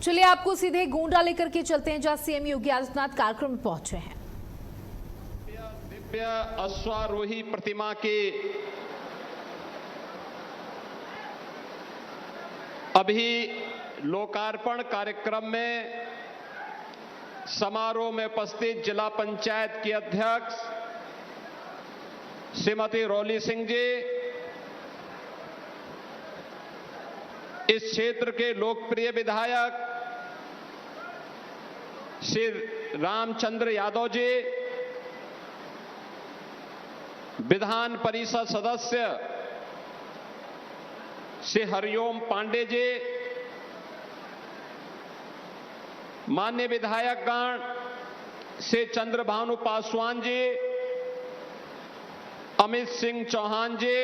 चलिए आपको सीधे गोंडा लेकर के चलते हैं, जहां सीएम योगी आदित्यनाथ कार्यक्रम में पहुंचे हैं। दिव्य अश्वारोही प्रतिमा के अभी लोकार्पण कार्यक्रम में समारोह में उपस्थित जिला पंचायत की अध्यक्ष श्रीमती रोली सिंह जी, इस क्षेत्र के लोकप्रिय विधायक श्री रामचंद्र यादव जी, विधान परिषद सदस्य श्री हरिओम पांडे जी, माननीय विधायकगण श्री चंद्रभानु पासवान जी, अमित सिंह चौहान जी,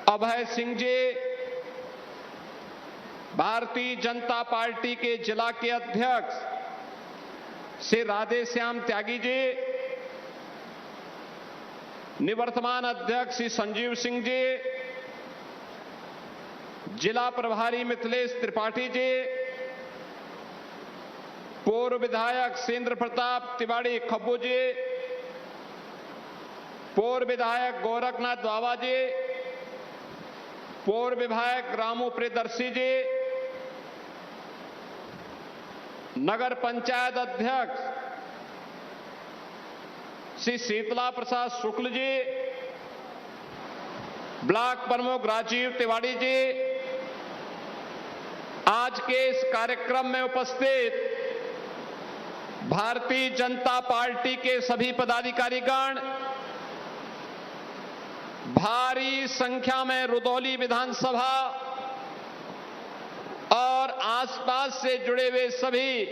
अभय सिंह जी, भारतीय जनता पार्टी के जिला के अध्यक्ष श्री राधेश्याम त्यागी जी, निवर्तमान अध्यक्ष श्री संजीव सिंह जी, जिला प्रभारी मिथिलेश त्रिपाठी जी, पूर्व विधायक सेंद्र प्रताप तिवारी खब्बू जी, पूर्व विधायक गोरखनाथ बाबा जी, पूर्व विधायक रामू प्रियदर्शी जी, नगर पंचायत अध्यक्ष श्री शीतला प्रसाद शुक्ल जी, ब्लॉक प्रमुख राजीव तिवारी जी, आज के इस कार्यक्रम में उपस्थित भारतीय जनता पार्टी के सभी पदाधिकारीगण, भारी संख्या में रुदौली विधानसभा और आसपास से जुड़े हुए सभी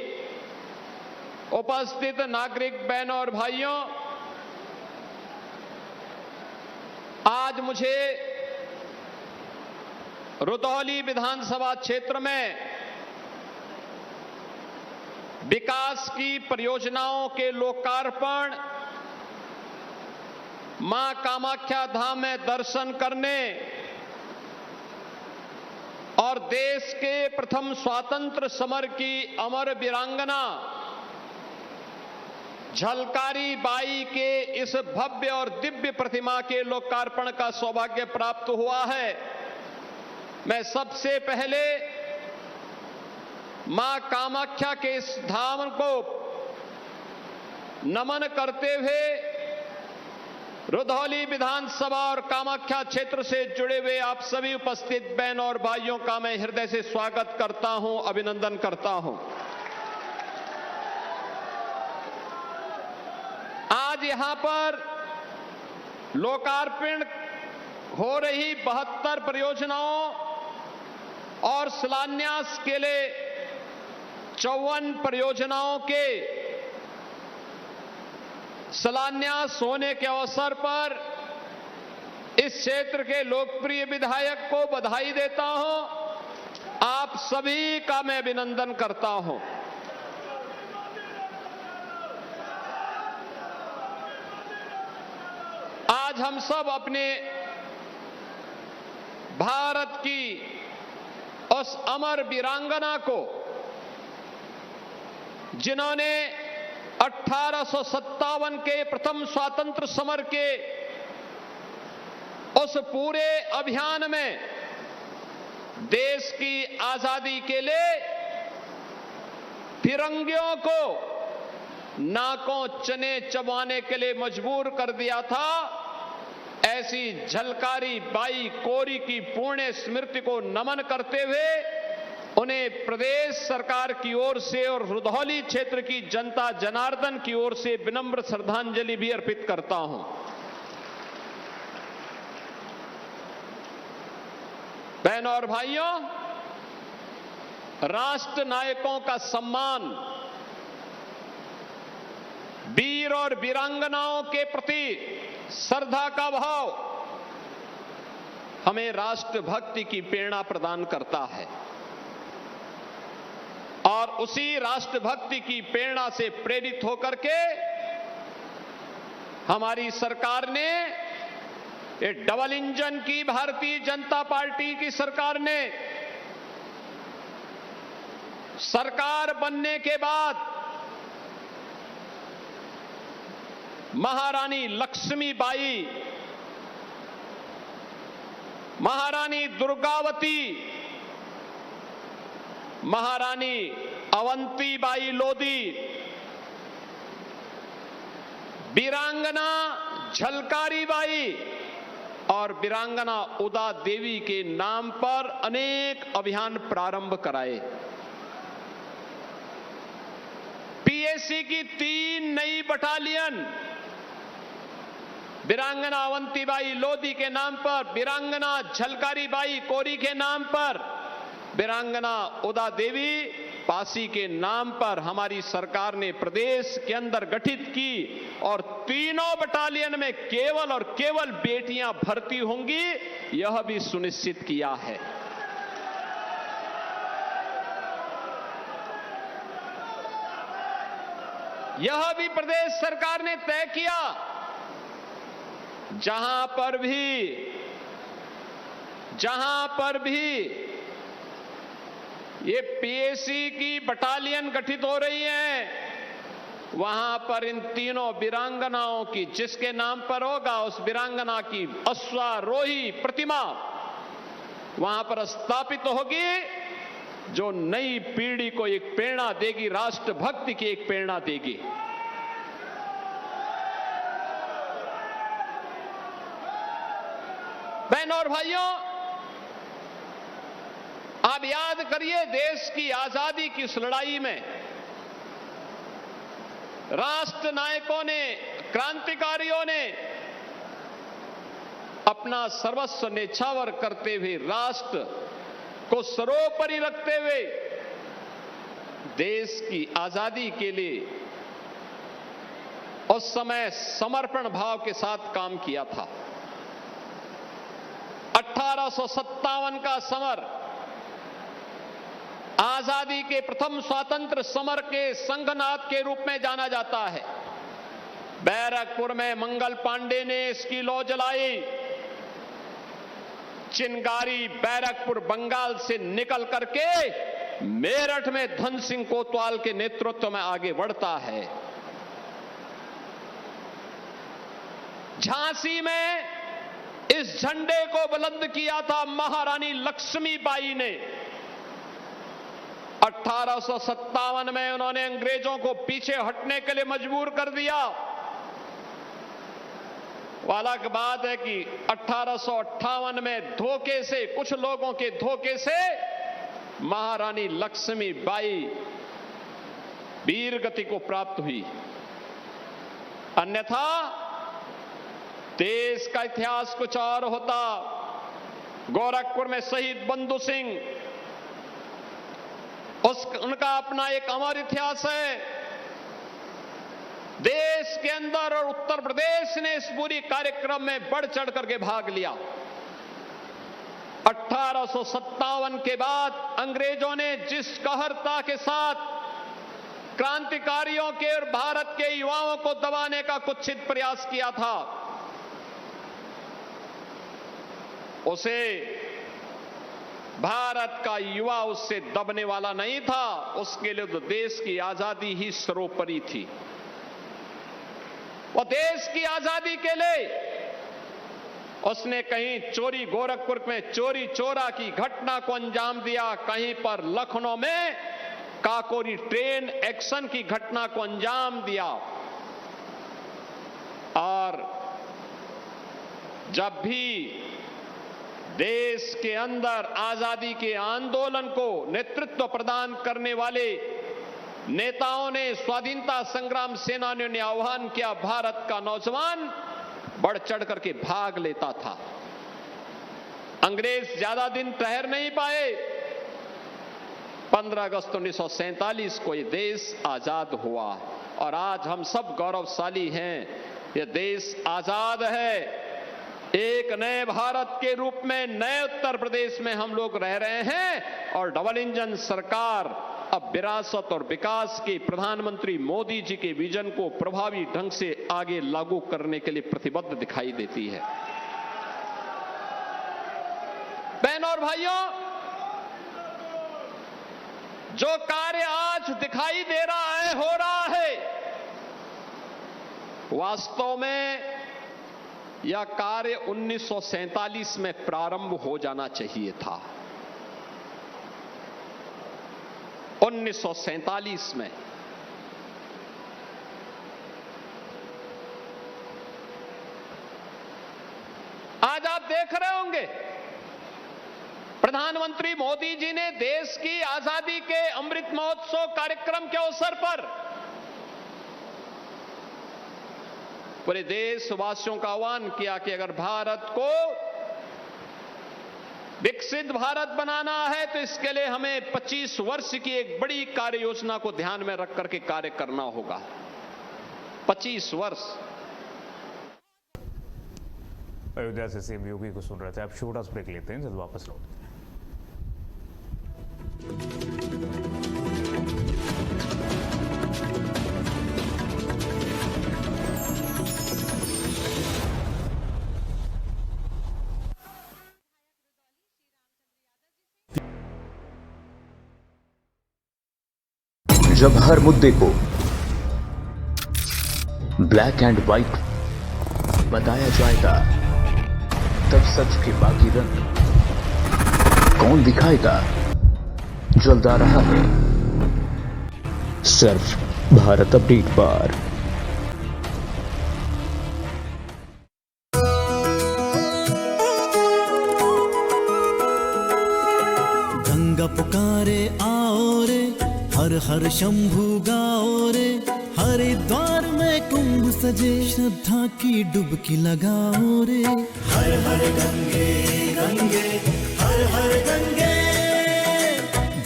उपस्थित नागरिक बहनों और भाइयों, आज मुझे रुदौली विधानसभा क्षेत्र में विकास की परियोजनाओं के लोकार्पण, मां कामाख्या धाम में दर्शन करने और देश के प्रथम स्वतंत्र समर की अमर वीरांगना झलकारी बाई के इस भव्य और दिव्य प्रतिमा के लोकार्पण का सौभाग्य प्राप्त हुआ है। मैं सबसे पहले मां कामाख्या के इस धाम को नमन करते हुए रुदौली विधानसभा और कामाख्या क्षेत्र से जुड़े हुए आप सभी उपस्थित बहनों और भाइयों का मैं हृदय से स्वागत करता हूं, अभिनंदन करता हूं। आज यहां पर लोकार्पण हो रही 72 परियोजनाओं और शिलान्यास के लिए 54 परियोजनाओं के शिलान्यास होने के अवसर पर इस क्षेत्र के लोकप्रिय विधायक को बधाई देता हूं। आप सभी का मैं अभिनंदन करता हूं। आज हम सब अपने भारत की उस अमर वीरांगना को, जिन्होंने 1857 के प्रथम स्वतंत्र समर के उस पूरे अभियान में देश की आजादी के लिए फिरंगियों को नाकों चने चबाने के लिए मजबूर कर दिया था, ऐसी झलकारी बाई कोरी की पुण्य स्मृति को नमन करते हुए उन्हें प्रदेश सरकार की ओर से और रुदौली क्षेत्र की जनता जनार्दन की ओर से विनम्र श्रद्धांजलि भी अर्पित करता हूं। बहनों और भाइयों, राष्ट्र नायकों का सम्मान, वीर और वीरांगनाओं के प्रति श्रद्धा का भाव हमें राष्ट्रभक्ति की प्रेरणा प्रदान करता है और उसी राष्ट्रभक्ति की प्रेरणा से प्रेरित होकर के हमारी सरकार ने, ये डबल इंजन की भारतीय जनता पार्टी की सरकार ने सरकार बनने के बाद महारानी लक्ष्मीबाई, महारानी दुर्गावती, महारानी अवंतीबाई लोधी, वीरांगना झलकारी बाई और वीरांगना उदा देवी के नाम पर अनेक अभियान प्रारंभ कराए। पीएसी की 3 नई बटालियन वीरांगना अवंतीबाई लोधी के नाम पर, वीरांगना झलकारी बाई कोरी के नाम पर, वीरांगना उदा देवी पासी के नाम पर हमारी सरकार ने प्रदेश के अंदर गठित की और तीनों बटालियन में केवल और केवल बेटियां भर्ती होंगी, यह भी सुनिश्चित किया है। यह भी प्रदेश सरकार ने तय किया, जहां पर भी ये पीएसी की बटालियन गठित हो रही है, वहां पर इन तीनों वीरांगनाओं की जिसके नाम पर होगा उस वीरांगना की अश्वारोही प्रतिमा वहां पर स्थापित होगी, जो नई पीढ़ी को एक प्रेरणा देगी, राष्ट्रभक्ति की एक प्रेरणा देगी। बहनों और भाइयों, आप याद करिए, देश की आजादी की इस लड़ाई में राष्ट्र नायकों ने, क्रांतिकारियों ने अपना सर्वस्व न्यौछावर करते हुए, राष्ट्र को सर्वोपरि रखते हुए देश की आजादी के लिए उस समय समर्पण भाव के साथ काम किया था। 1857 का समर आजादी के प्रथम स्वतंत्र समर के संघनाद के रूप में जाना जाता है। बैरकपुर में मंगल पांडे ने इसकी लौ जलाई। चिंगारी बैरकपुर बंगाल से निकल करके मेरठ में धन सिंह कोतवाल के नेतृत्व में आगे बढ़ता है। झांसी में इस झंडे को बुलंद किया था महारानी लक्ष्मीबाई ने। 1857 में उन्होंने अंग्रेजों को पीछे हटने के लिए मजबूर कर दिया। अलग बात है कि 1858 में धोखे से, कुछ लोगों के धोखे से महारानी लक्ष्मीबाई वीर गति को प्राप्त हुई, अन्यथा देश का इतिहास कुछ और होता। गोरखपुर में शहीद बंधु सिंह, उनका अपना एक अमर इतिहास है। देश के अंदर और उत्तर प्रदेश ने इस पूरी कार्यक्रम में बढ़ चढ़ करके भाग लिया। 1857 के बाद अंग्रेजों ने जिस कहरता के साथ क्रांतिकारियों के और भारत के युवाओं को दबाने का कुत्सित प्रयास किया था, उसे भारत का युवा उससे दबने वाला नहीं था। उसके लिए तो देश की आजादी ही सर्वोपरि थी। और देश की आजादी के लिए उसने कहीं चोरी, गोरखपुर में चोरी चोरा की घटना को अंजाम दिया, कहीं पर लखनऊ में काकोरी ट्रेन एक्शन की घटना को अंजाम दिया। और जब भी देश के अंदर आजादी के आंदोलन को नेतृत्व प्रदान करने वाले नेताओं ने, स्वाधीनता संग्राम सेनानियों ने आह्वान किया, भारत का नौजवान बढ़ चढ़ करके भाग लेता था। अंग्रेज ज्यादा दिन ठहर नहीं पाए। 15 अगस्त 1947 को यह देश आजाद हुआ और आज हम सब गौरवशाली हैं। यह देश आजाद है। एक नए भारत के रूप में नए उत्तर प्रदेश में हम लोग रह रहे हैं और डबल इंजन सरकार अब विरासत और विकास के प्रधानमंत्री मोदी जी के विजन को प्रभावी ढंग से आगे लागू करने के लिए प्रतिबद्ध दिखाई देती है। बहनों और भाइयों, जो कार्य आज दिखाई दे रहा है, हो रहा है, वास्तव में यह कार्य 1947 में प्रारंभ हो जाना चाहिए था। 1947 में आज आप देख रहे होंगे प्रधानमंत्री मोदी जी ने देश की आजादी के अमृत महोत्सव कार्यक्रम के अवसर पर पूरे देशवासियों का आह्वान किया कि अगर भारत को विकसित भारत बनाना है तो इसके लिए हमें 25 वर्ष की एक बड़ी कार्य योजना को ध्यान में रख करके कार्य करना होगा। 25 वर्ष। अयोध्या से सीएम योगी को सुन रहे थे। आप छोटा सा ब्रेक लेते हैं, जल्द वापस लौटते हैं। जब हर मुद्दे को ब्लैक एंड व्हाइट बताया जाएगा, तब सच के बाकी रंग कौन दिखाएगा? जल्द आ रहा है सिर्फ भारत अपडेट पर। गंगा पुकारे आओ रे, हर हर शंभु गाओ रे, हरिद्वार में कुंभ सजे, श्रद्धा की डुबकी लगाओ रे। हर हर गंगे गंगे हर हर गंगे,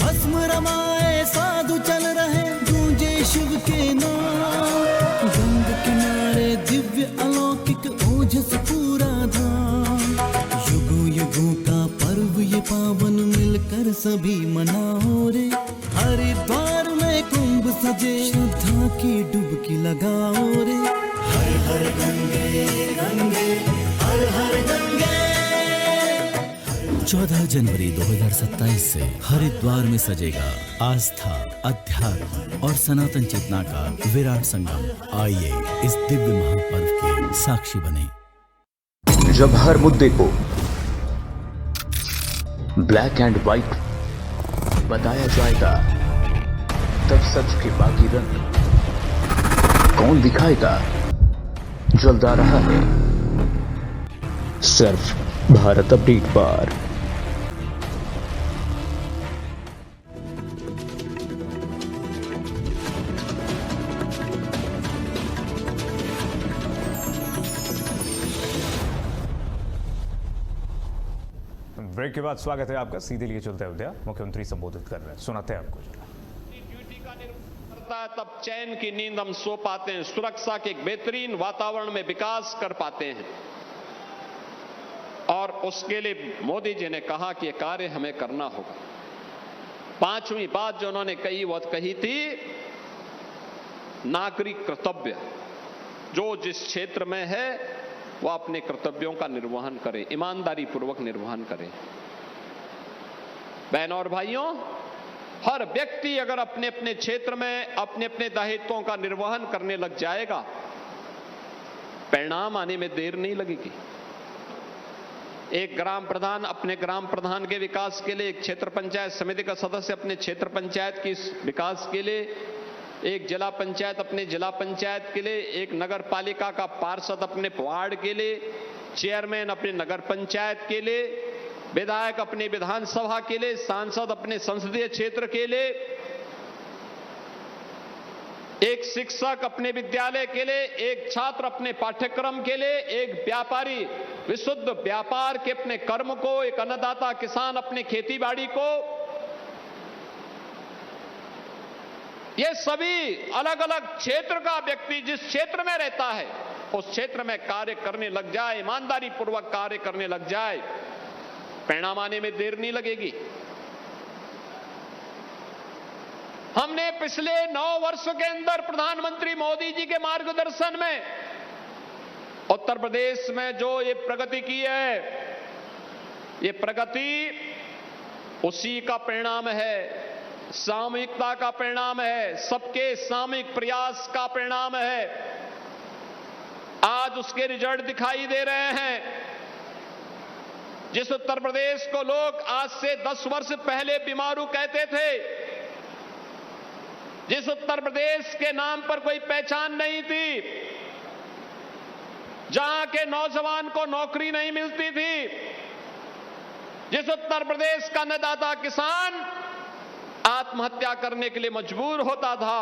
भस्म रमाए साधु चल रहे, गूंजे शिव के नाम। गंगा किनारे दिव्य अलौकिक ओजस पूरा धाम, युगों युगों का पर्व ये पावन मिलकर सभी मनाओ रे। हरिद्वार में कुंभ सजे, श्रद्धा की डुबकी लगाओ रे। हर हर गंगे गंगे हर हर गंगे। 14 जनवरी 2027 से हरिद्वार में सजेगा आस्था, अध्यात्म और सनातन चेतना का विराट संगम। आइए इस दिव्य महापर्व के साक्षी बने। जब हर मुद्दे को ब्लैक एंड व्हाइट बताया जाएगा, तब सच के बाकी रंग कौन दिखाएगा? जल्द आ रहा है सिर्फ भारत अपडेट पर। ब्रेक के बाद स्वागत है आपका। सीधे लिए चलते अयोध्या, मुख्यमंत्री संबोधित कर रहे हैं, सुनाते हैं आपको। ड्यूटी का निर्वहन करता है तब चैन की नींद हम सो पाते हैं, सुरक्षा के एक बेहतरीन वातावरण में विकास कर पाते हैं। और उसके लिए मोदी जी ने कहा कि यह कार्य हमें करना होगा। 5वीं बात जो उन्होंने कही वो कही थी, नागरिक कर्तव्य। जो जिस क्षेत्र में है वो अपने कर्तव्यों का निर्वहन करे, ईमानदारी पूर्वक निर्वहन करे। बहनों और भाइयों, हर व्यक्ति अगर अपने अपने क्षेत्र में अपने अपने दायित्वों का निर्वहन करने लग जाएगा, परिणाम आने में देर नहीं लगेगी। एक ग्राम प्रधान अपने ग्राम प्रधान के विकास के लिए, एक क्षेत्र पंचायत समिति का सदस्य अपने क्षेत्र पंचायत के विकास के लिए, एक जिला पंचायत अपने जिला पंचायत के लिए, एक नगर पालिका का पार्षद अपने वार्ड के लिए, चेयरमैन अपने नगर पंचायत के लिए, विधायक अपने विधानसभा के लिए, सांसद अपने संसदीय क्षेत्र के लिए, एक शिक्षक अपने विद्यालय के लिए, एक छात्र अपने पाठ्यक्रम के लिए, एक व्यापारी विशुद्ध व्यापार के अपने कर्म को, एक अन्नदाता किसान अपने खेती बाड़ी को, ये सभी अलग अलग क्षेत्र का व्यक्ति जिस क्षेत्र में रहता है उस क्षेत्र में कार्य करने लग जाए, ईमानदारी पूर्वक कार्य करने लग जाए, परिणाम आने में देर नहीं लगेगी। हमने पिछले 9 वर्षों के अंदर प्रधानमंत्री मोदी जी के मार्गदर्शन में उत्तर प्रदेश में जो ये प्रगति की है, ये प्रगति उसी का परिणाम है सामूहिकता का परिणाम है, सबके सामूहिक प्रयास का परिणाम है। आज उसके रिजल्ट दिखाई दे रहे हैं। जिस उत्तर प्रदेश को लोग आज से 10 वर्ष पहले बीमारू कहते थे, जिस उत्तर प्रदेश के नाम पर कोई पहचान नहीं थी, जहां के नौजवान को नौकरी नहीं मिलती थी, जिस उत्तर प्रदेश का अन्नदाता किसान आत्महत्या करने के लिए मजबूर होता था,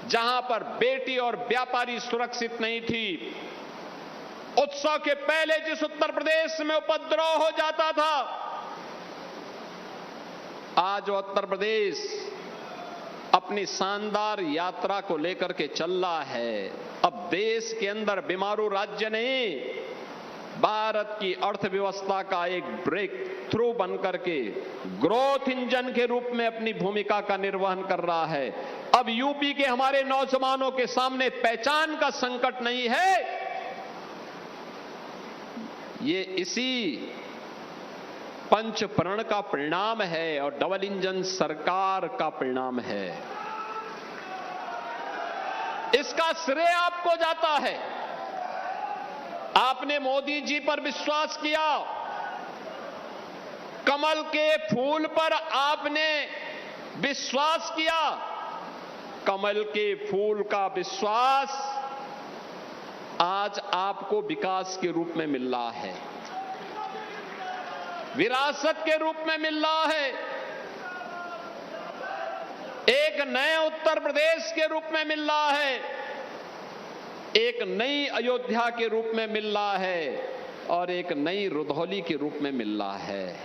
जहां पर बेटी और व्यापारी सुरक्षित नहीं थी, उत्सव के पहले जिस उत्तर प्रदेश में उपद्रव हो जाता था, आज उत्तर प्रदेश अपनी शानदार यात्रा को लेकर के चल रहा है। अब देश के अंदर बीमारू राज्य नहीं, भारत की अर्थव्यवस्था का एक ब्रेक थ्रू बनकर के ग्रोथ इंजन के रूप में अपनी भूमिका का निर्वहन कर रहा है। अब यूपी के हमारे नौजवानों के सामने पहचान का संकट नहीं है, ये इसी पंच प्रण का परिणाम है और डबल इंजन सरकार का परिणाम है। इसका श्रेय आपको जाता है। आपने मोदी जी पर विश्वास किया, कमल के फूल पर आपने विश्वास किया। कमल के फूल का विश्वास आज आपको विकास के रूप में मिल रहा है, विरासत के रूप में मिल रहा है, एक नए उत्तर प्रदेश के रूप में मिल रहा है, एक नई अयोध्या के रूप में मिल रहा है और एक नई रुधौली के रूप में मिल रहा है।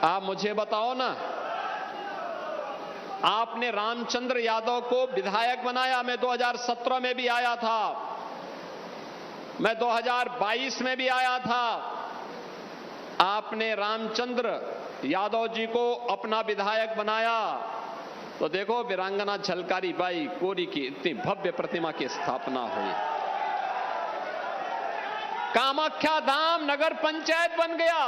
आप मुझे बताओ ना, आपने रामचंद्र यादव को विधायक बनाया। मैं 2017 में भी आया था, मैं 2022 में भी आया था। आपने रामचंद्र यादव जी को अपना विधायक बनाया तो देखो वीरांगना झलकारी बाई कोरी की इतनी भव्य प्रतिमा की स्थापना हुई। कामाख्या धाम नगर पंचायत बन गया।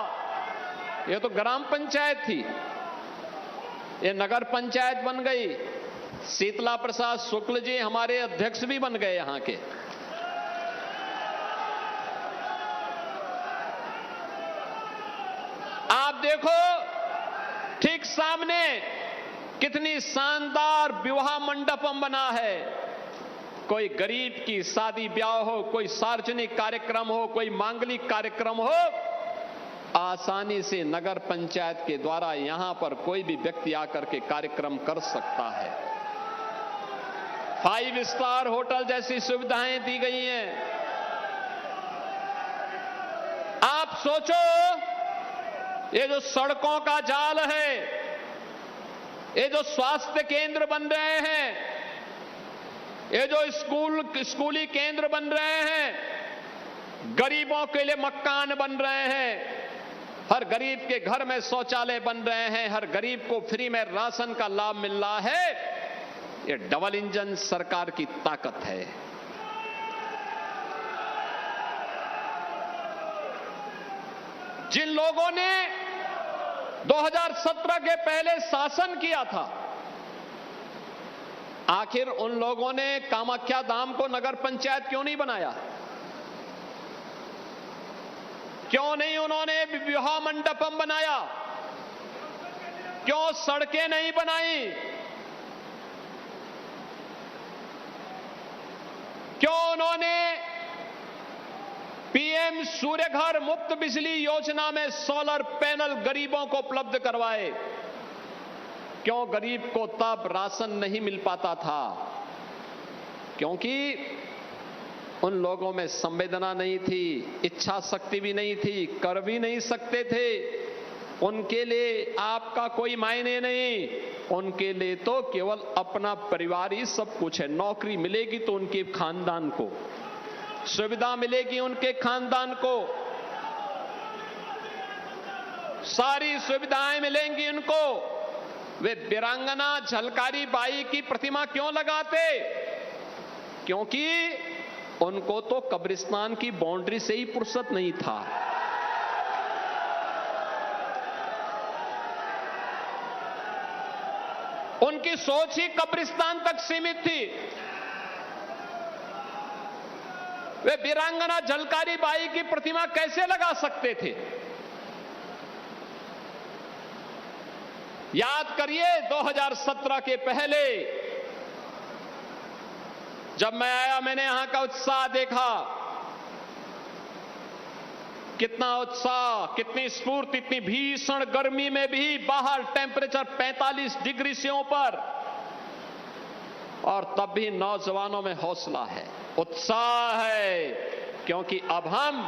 ये तो ग्राम पंचायत थी, ये नगर पंचायत बन गई। शीतला प्रसाद शुक्ल जी हमारे अध्यक्ष भी बन गए यहां के। आप देखो ठीक सामने कितनी शानदार विवाह मंडपम बना है। कोई गरीब की शादी ब्याह हो, कोई सार्वजनिक कार्यक्रम हो, कोई मांगलिक कार्यक्रम हो, आसानी से नगर पंचायत के द्वारा यहां पर कोई भी व्यक्ति आकर के कार्यक्रम कर सकता है। 5 स्टार होटल जैसी सुविधाएं दी गई हैं। आप सोचो, ये जो सड़कों का जाल है, ये जो स्वास्थ्य केंद्र बन रहे हैं, ये जो स्कूली केंद्र बन रहे हैं, गरीबों के लिए मकान बन रहे हैं, हर गरीब के घर में शौचालय बन रहे हैं, हर गरीब को फ्री में राशन का लाभ मिल रहा है, ये डबल इंजन सरकार की ताकत है। जिन लोगों ने 2017 के पहले शासन किया था, आखिर उन लोगों ने कामाख्या धाम को नगर पंचायत क्यों नहीं बनाया? क्यों नहीं उन्होंने विवाह मंडपम बनाया? क्यों सड़कें नहीं बनाई? क्यों उन्होंने पीएम सूर्य घर मुफ्त बिजली योजना में सोलर पैनल गरीबों को उपलब्ध करवाए? क्यों गरीब को तब राशन नहीं मिल पाता था? क्योंकि उन लोगों में संवेदना नहीं थी, इच्छा शक्ति भी नहीं थी, कर भी नहीं सकते थे। उनके लिए आपका कोई मायने नहीं, उनके लिए तो केवल अपना परिवार ही सब कुछ है। नौकरी मिलेगी तो उनके खानदान को, सुविधा मिलेगी उनके खानदान को, सारी सुविधाएं मिलेंगी उनको। वे वीरांगना झलकारी बाई की प्रतिमा क्यों लगाते? क्योंकि उनको तो कब्रिस्तान की बाउंड्री से ही फुर्सत नहीं था। उनकी सोच ही कब्रिस्तान तक सीमित थी। वे वीरांगना झलकारी बाई की प्रतिमा कैसे लगा सकते थे? याद करिए 2017 के पहले जब मैं आया, मैंने यहां का उत्साह देखा। कितना उत्साह, कितनी स्फूर्ति, इतनी भीषण गर्मी में भी बाहर टेंपरेचर 45 डिग्री से ऊपर, और तब भी नौजवानों में हौसला है, उत्साह है, क्योंकि अब हम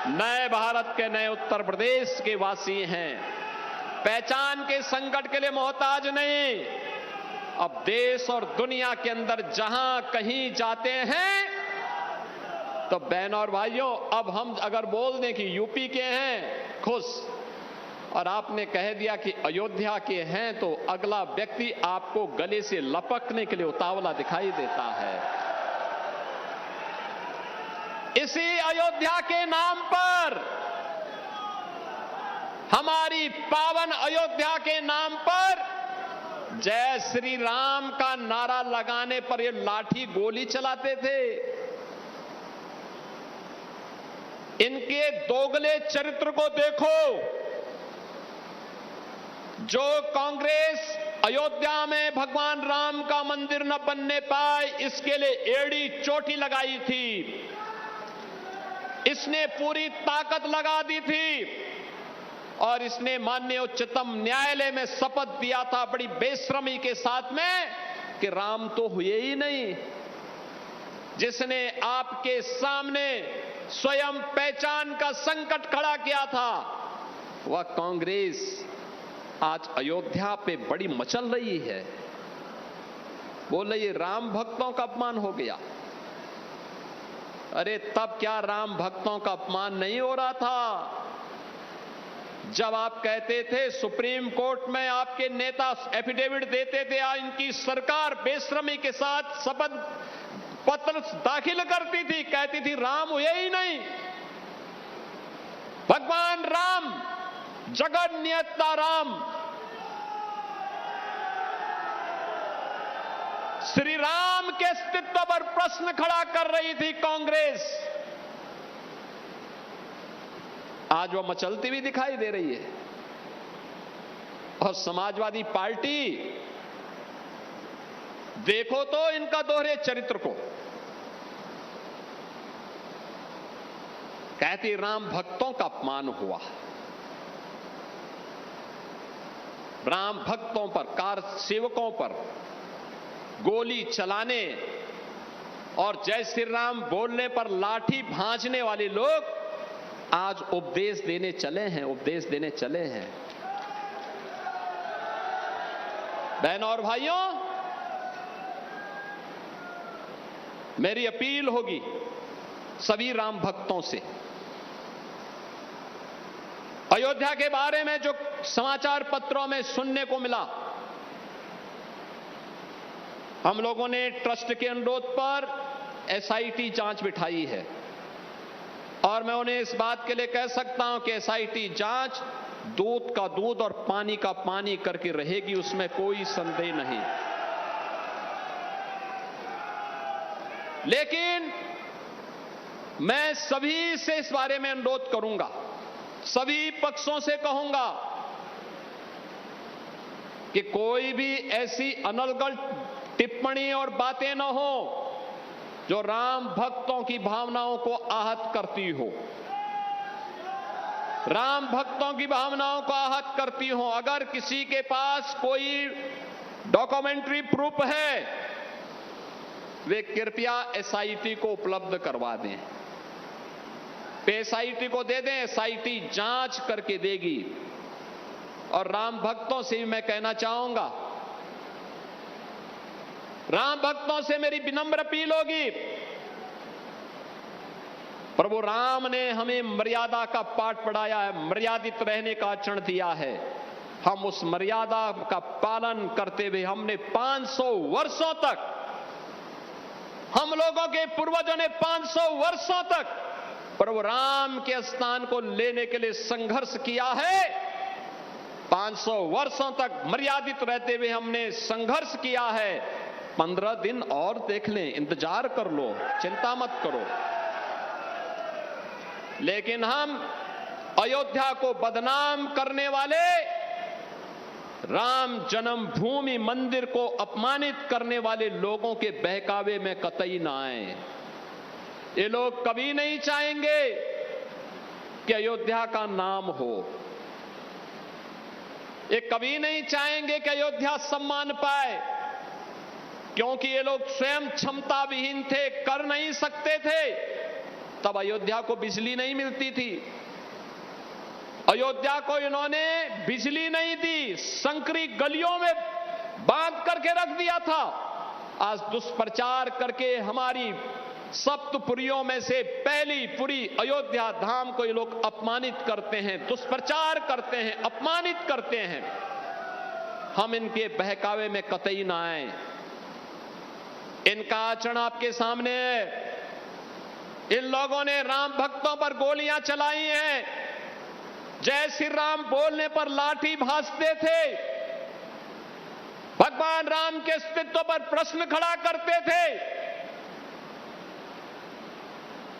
नए भारत के, नए उत्तर प्रदेश के वासी हैं। पहचान के संकट के लिए मोहताज नहीं। अब देश और दुनिया के अंदर जहां कहीं जाते हैं तो बहनों और भाइयों, अब हम अगर बोल दें कि यूपी के हैं, खुश, और आपने कह दिया कि अयोध्या के हैं, तो अगला व्यक्ति आपको गले से लपकने के लिए उतावला दिखाई देता है। इसी अयोध्या के नाम पर, हमारी पावन अयोध्या के नाम पर जय श्री राम का नारा लगाने पर ये लाठी गोली चलाते थे। इनके दोगले चरित्र को देखो। जो कांग्रेस अयोध्या में भगवान राम का मंदिर न बनने पाए, इसके लिए एड़ी चोटी लगाई थी। इसने पूरी ताकत लगा दी थी और इसने माननीय उच्चतम न्यायालय में शपथ दिया था बड़ी बेशर्मी के साथ में कि राम तो हुए ही नहीं। जिसने आपके सामने स्वयं पहचान का संकट खड़ा किया था, वह कांग्रेस आज अयोध्या पे बड़ी मचल रही है। बोल रही है राम भक्तों का अपमान हो गया। अरे तब क्या राम भक्तों का अपमान नहीं हो रहा था? जब आप कहते थे, सुप्रीम कोर्ट में आपके नेता एफिडेविट देते थे, इनकी सरकार बेशर्मी के साथ शपथ पत्र दाखिल करती थी, कहती थी राम हुए ही नहीं। भगवान राम, जगत नियंता राम, श्री राम के अस्तित्व पर प्रश्न खड़ा कर रही थी कांग्रेस। आज वो मचलती हुई दिखाई दे रही है। और समाजवादी पार्टी, देखो तो इनका दोहरे चरित्र को। कहती राम भक्तों का अपमान हुआ। राम भक्तों पर, कार सेवकों पर गोली चलाने और जय श्री राम बोलने पर लाठी भांजने वाले लोग आज उपदेश देने चले हैं, उपदेश देने चले हैं। बहनों और भाइयों, मेरी अपील होगी सभी राम भक्तों से। अयोध्या के बारे में जो समाचार पत्रों में सुनने को मिला, हम लोगों ने ट्रस्ट के अनुरोध पर एसआईटी जांच बिठाई है और मैं उन्हें इस बात के लिए कह सकता हूं कि एसआईटी जांच दूध का दूध और पानी का पानी करके रहेगी, उसमें कोई संदेह नहीं। लेकिन मैं सभी से इस बारे में अनुरोध करूंगा, सभी पक्षों से कहूंगा कि कोई भी ऐसी अनर्गल टिप्पणी और बातें न हो जो राम भक्तों की भावनाओं को आहत करती हो, राम भक्तों की भावनाओं को आहत करती हो। अगर किसी के पास कोई डॉक्यूमेंट्री प्रूफ है, वे कृपया एसआईटी को उपलब्ध करवा दें, एसआईटी को दे दें, एसआईटी जांच करके देगी। और राम भक्तों से भी मैं कहना चाहूंगा, राम भक्तों से मेरी विनम्र अपील होगी, प्रभु राम ने हमें मर्यादा का पाठ पढ़ाया है, मर्यादित रहने का आचरण दिया है। हम उस मर्यादा का पालन करते हुए हमने 500 वर्षों तक, हम लोगों के पूर्वजों ने 500 वर्षों तक प्रभु राम के स्थान को लेने के लिए संघर्ष किया है। 500 वर्षों तक मर्यादित रहते हुए हमने संघर्ष किया है। 15 दिन और देख लें, इंतजार कर लो, चिंता मत करो। लेकिन हम अयोध्या को बदनाम करने वाले, राम जन्मभूमि मंदिर को अपमानित करने वाले लोगों के बहकावे में कतई ना आए। ये लोग कभी नहीं चाहेंगे कि अयोध्या का नाम हो। ये कभी नहीं चाहेंगे कि अयोध्या सम्मान पाए, क्योंकि ये लोग स्वयं क्षमता विहीन थे, कर नहीं सकते थे। तब अयोध्या को बिजली नहीं मिलती थी, अयोध्या को इन्होंने बिजली नहीं दी, संकरी गलियों में बांध करके रख दिया था। आज दुष्प्रचार करके हमारी सप्तपुरियों में से पहली पुरी अयोध्या धाम को ये लोग अपमानित करते हैं, दुष्प्रचार करते हैं, अपमानित करते हैं। हम इनके बहकावे में कतई ना आए। इनका आचरण आपके सामने है। इन लोगों ने राम भक्तों पर गोलियां चलाई हैं, जय श्री राम बोलने पर लाठी भांजते थे, भगवान राम के अस्तित्व पर प्रश्न खड़ा करते थे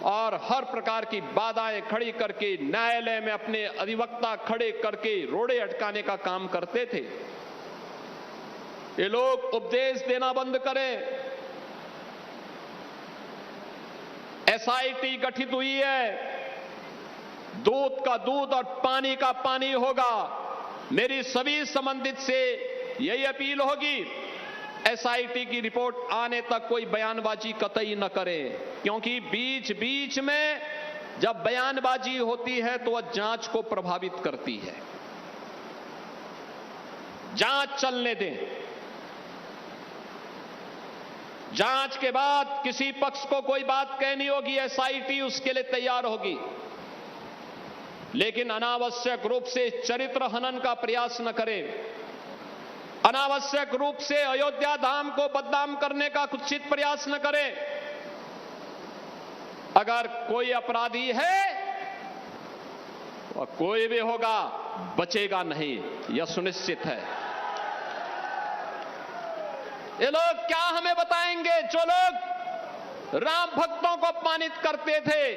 और हर प्रकार की बाधाएं खड़ी करके न्यायालय में अपने अधिवक्ता खड़े करके रोड़े अटकाने का काम करते थे। ये लोग उपदेश देना बंद करें। एसआईटी गठित हुई है, दूध का दूध और पानी का पानी होगा। मेरी सभी संबंधित से यही अपील होगी, एसआईटी की रिपोर्ट आने तक कोई बयानबाजी कतई न करें, क्योंकि बीच बीच में जब बयानबाजी होती है तो वह जांच को प्रभावित करती है। जांच चलने दें, जांच के बाद किसी पक्ष को कोई बात कहनी होगी, एसआईटी उसके लिए तैयार होगी। लेकिन अनावश्यक रूप से चरित्र हनन का प्रयास न करें, अनावश्यक रूप से अयोध्या धाम को बदनाम करने का कुत्सित प्रयास न करें। अगर कोई अपराधी है, वह कोई भी होगा, बचेगा नहीं, यह सुनिश्चित है। ये लोग क्या हमें बताएंगे, जो लोग राम भक्तों को अपमानित करते थे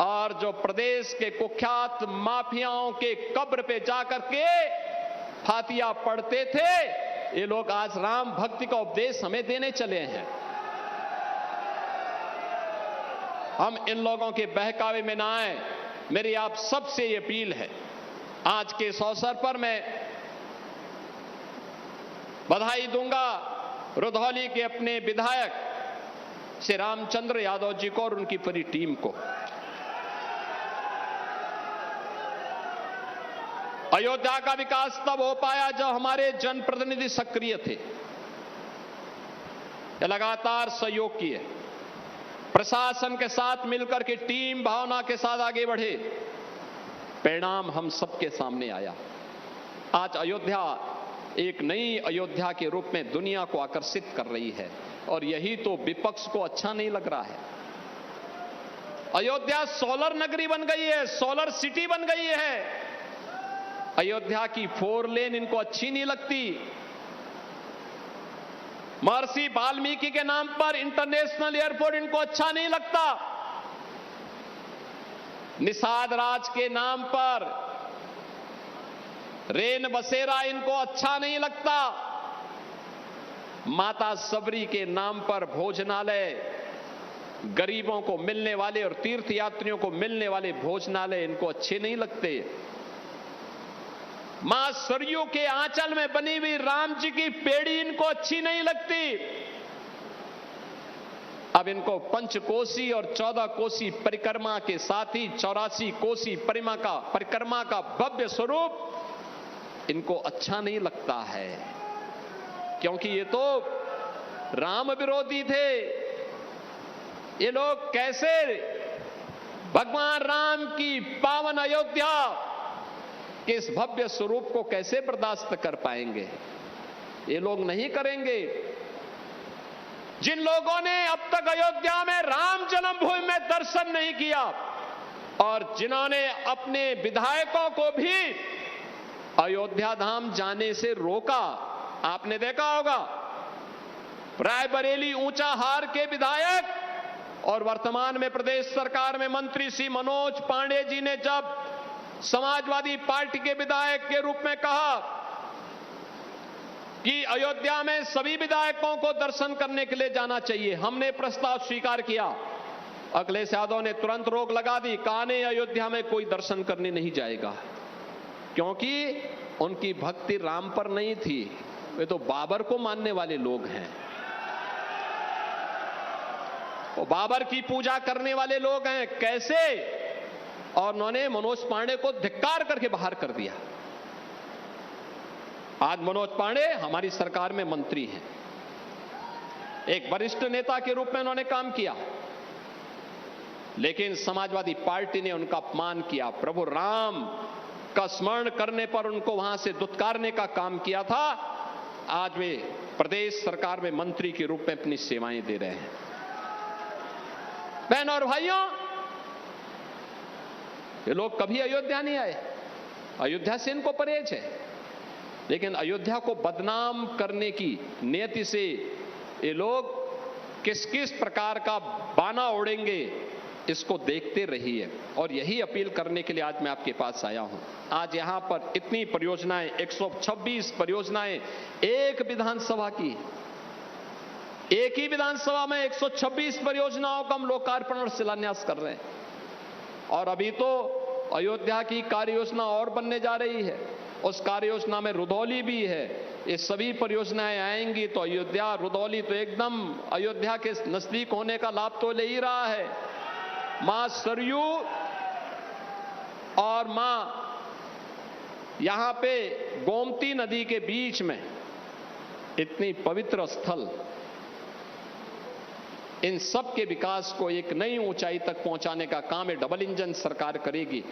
और जो प्रदेश के कुख्यात माफियाओं के कब्र पे जाकर के फातिया पढ़ते थे, ये लोग आज राम भक्ति का उपदेश हमें देने चले हैं। हम इन लोगों के बहकावे में ना आए। मेरी आप सबसे ये अपील है। आज के इस अवसर पर मैं बधाई दूंगा रुधौली के अपने विधायक श्री रामचंद्र यादव जी को और उनकी पूरी टीम को। अयोध्या का विकास तब हो पाया जब हमारे जनप्रतिनिधि सक्रिय थे, लगातार सहयोग किए, प्रशासन के साथ मिलकर के टीम भावना के साथ आगे बढ़े, परिणाम हम सबके सामने आया। आज अयोध्या एक नई अयोध्या के रूप में दुनिया को आकर्षित कर रही है और यही तो विपक्ष को अच्छा नहीं लग रहा है। अयोध्या सोलर नगरी बन गई है, सोलर सिटी बन गई है। अयोध्या की 4 लेन इनको अच्छी नहीं लगती। महर्षि वाल्मीकि के नाम पर इंटरनेशनल एयरपोर्ट इनको अच्छा नहीं लगता। निषाद राज के नाम पर रेन बसेरा इनको अच्छा नहीं लगता। माता सबरी के नाम पर भोजनालय, गरीबों को मिलने वाले और तीर्थ यात्रियों को मिलने वाले भोजनालय इनको अच्छे नहीं लगते। मां सरयू के आंचल में बनी हुई राम जी की पेड़ी इनको अच्छी नहीं लगती। अब इनको पंचकोसी और 14 कोसी परिक्रमा के साथ ही 84 कोसी परिक्रमा का भव्य स्वरूप इनको अच्छा नहीं लगता है, क्योंकि ये तो राम विरोधी थे। ये लोग कैसे भगवान राम की पावन अयोध्या के इस भव्य स्वरूप को कैसे बर्दाश्त कर पाएंगे? ये लोग नहीं करेंगे। जिन लोगों ने अब तक अयोध्या में राम जन्मभूमि में दर्शन नहीं किया और जिन्होंने अपने विधायकों को भी अयोध्या धाम जाने से रोका। आपने देखा होगा, रायबरेली ऊंचाहार के विधायक और वर्तमान में प्रदेश सरकार में मंत्री श्री मनोज पांडे जी ने जब समाजवादी पार्टी के विधायक के रूप में कहा कि अयोध्या में सभी विधायकों को दर्शन करने के लिए जाना चाहिए, हमने प्रस्ताव स्वीकार किया। अखिलेश यादव ने तुरंत रोक लगा दी, कहा नहीं, अयोध्या में कोई दर्शन करने नहीं जाएगा, क्योंकि उनकी भक्ति राम पर नहीं थी, वे तो बाबर को मानने वाले लोग हैं, वो बाबर की पूजा करने वाले लोग हैं। कैसे? और उन्होंने मनोज पांडे को धिक्कार करके बाहर कर दिया। आज मनोज पांडे हमारी सरकार में मंत्री हैं, एक वरिष्ठ नेता के रूप में उन्होंने काम किया, लेकिन समाजवादी पार्टी ने उनका अपमान किया। प्रभु राम का स्मरण करने पर उनको वहां से दुत्कारने का काम किया था। आज वे प्रदेश सरकार में मंत्री के रूप में अपनी सेवाएं दे रहे हैं। बहन और भाइयों, ये लोग कभी अयोध्या नहीं आए, अयोध्या से इनको परहेज है, लेकिन अयोध्या को बदनाम करने की नियति से ये लोग किस किस प्रकार का बाना उड़ेंगे, इसको देखते रहिए। और यही अपील करने के लिए आज मैं आपके पास आया हूं। आज यहां पर इतनी परियोजनाएं, 126 परियोजनाएं एक विधानसभा की, एक ही विधानसभा में 126 परियोजनाओं का हम लोकार्पण और शिलान्यास कर रहे हैं। और अभी तो अयोध्या की कार्य योजना और बनने जा रही है, उस कार्य योजना में रुधौली भी है। ये सभी परियोजनाएं आएंगी तो अयोध्या, रुधौली तो एकदम अयोध्या के नजदीक होने का लाभ तो ले ही रहा है। मां सरयू और मां यहां पे गोमती नदी के बीच में इतनी पवित्र स्थल, इन सब के विकास को एक नई ऊंचाई तक पहुंचाने का काम है डबल इंजन सरकार करेगी।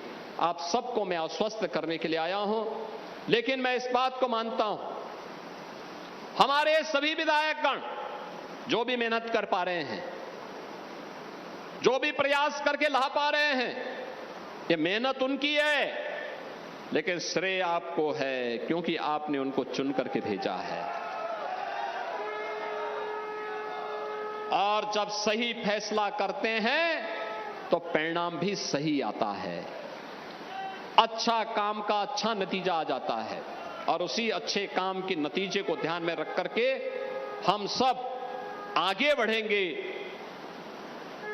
आप सबको मैं आश्वस्त करने के लिए आया हूं, लेकिन मैं इस बात को मानता हूं, हमारे सभी विधायकगण जो भी मेहनत कर पा रहे हैं, जो भी प्रयास करके ला पा रहे हैं, ये मेहनत उनकी है, लेकिन श्रेय आपको है, क्योंकि आपने उनको चुन करके भेजा है। और जब सही फैसला करते हैं तो परिणाम भी सही आता है, अच्छा काम का अच्छा नतीजा आ जाता है। और उसी अच्छे काम के नतीजे को ध्यान में रख करके हम सब आगे बढ़ेंगे,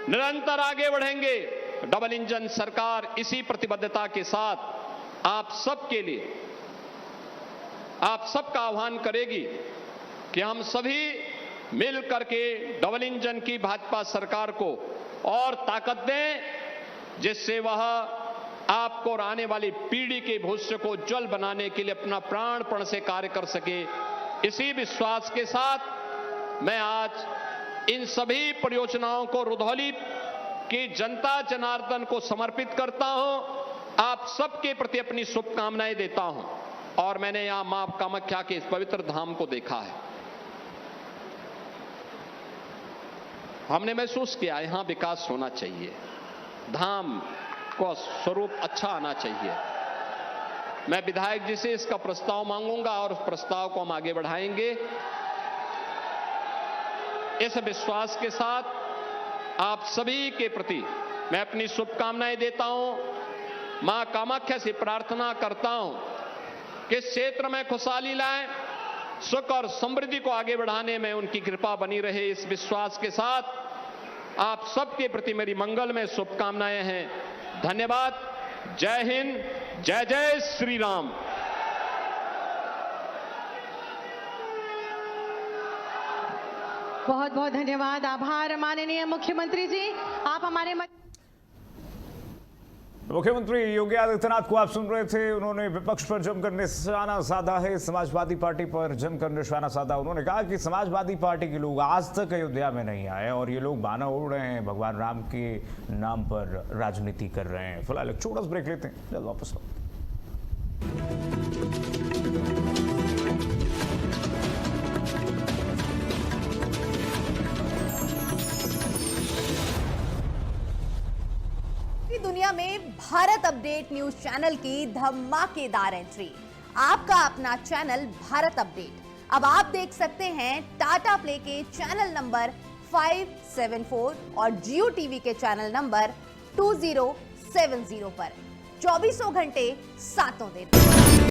निरंतर आगे बढ़ेंगे। डबल इंजन सरकार इसी प्रतिबद्धता के साथ आप सबके लिए, आप सबका आह्वान करेगी कि हम सभी मिल करके डबल इंजन की भाजपा सरकार को और ताकत दें, जिससे वह आपको और आने वाली पीढ़ी के भविष्य को उज्जवल बनाने के लिए अपना प्राणपण से कार्य कर सके। इसी विश्वास के साथ मैं आज इन सभी परियोजनाओं को रुधौली की जनता जनार्दन को समर्पित करता हूं। आप सबके प्रति अपनी शुभकामनाएं देता हूं। और मैंने यहां मां कामाख्या के इस पवित्र धाम को देखा है, हमने महसूस किया यहां विकास होना चाहिए, धाम को स्वरूप अच्छा आना चाहिए। मैं विधायक जी से इसका प्रस्ताव मांगूंगा और उस प्रस्ताव को हम आगे बढ़ाएंगे। इस विश्वास के साथ आप सभी के प्रति मैं अपनी शुभकामनाएं देता हूं। मां कामाख्या से प्रार्थना करता हूं कि इस क्षेत्र में खुशहाली लाएं, सुख और समृद्धि को आगे बढ़ाने में उनकी कृपा बनी रहे। इस विश्वास के साथ आप सबके प्रति मेरी मंगलमय शुभकामनाएं हैं। धन्यवाद। जय हिंद, जय जय श्री राम। बहुत बहुत धन्यवाद, आभार माननीय मुख्यमंत्री जी। आप हमारे मुख्यमंत्री योगी आदित्यनाथ को आप सुन रहे थे। उन्होंने विपक्ष पर जमकर निशाना साधा है, समाजवादी पार्टी पर जमकर निशाना साधा। उन्होंने कहा कि समाजवादी पार्टी के लोग आज तक अयोध्या में नहीं आए और ये लोग बाना उड़ रहे हैं, भगवान राम के नाम पर राजनीति कर रहे हैं। फिलहाल एक छोटा सा ब्रेक लेते हैं, जल्द वापस आओ। दुनिया में भारत अपडेट न्यूज चैनल की धमाकेदार एंट्री। आपका अपना चैनल भारत अपडेट। अब आप देख सकते हैं टाटा प्ले के चैनल नंबर 574 और जियो टीवी के चैनल नंबर 2070 पर 24 घंटे सातों दिन।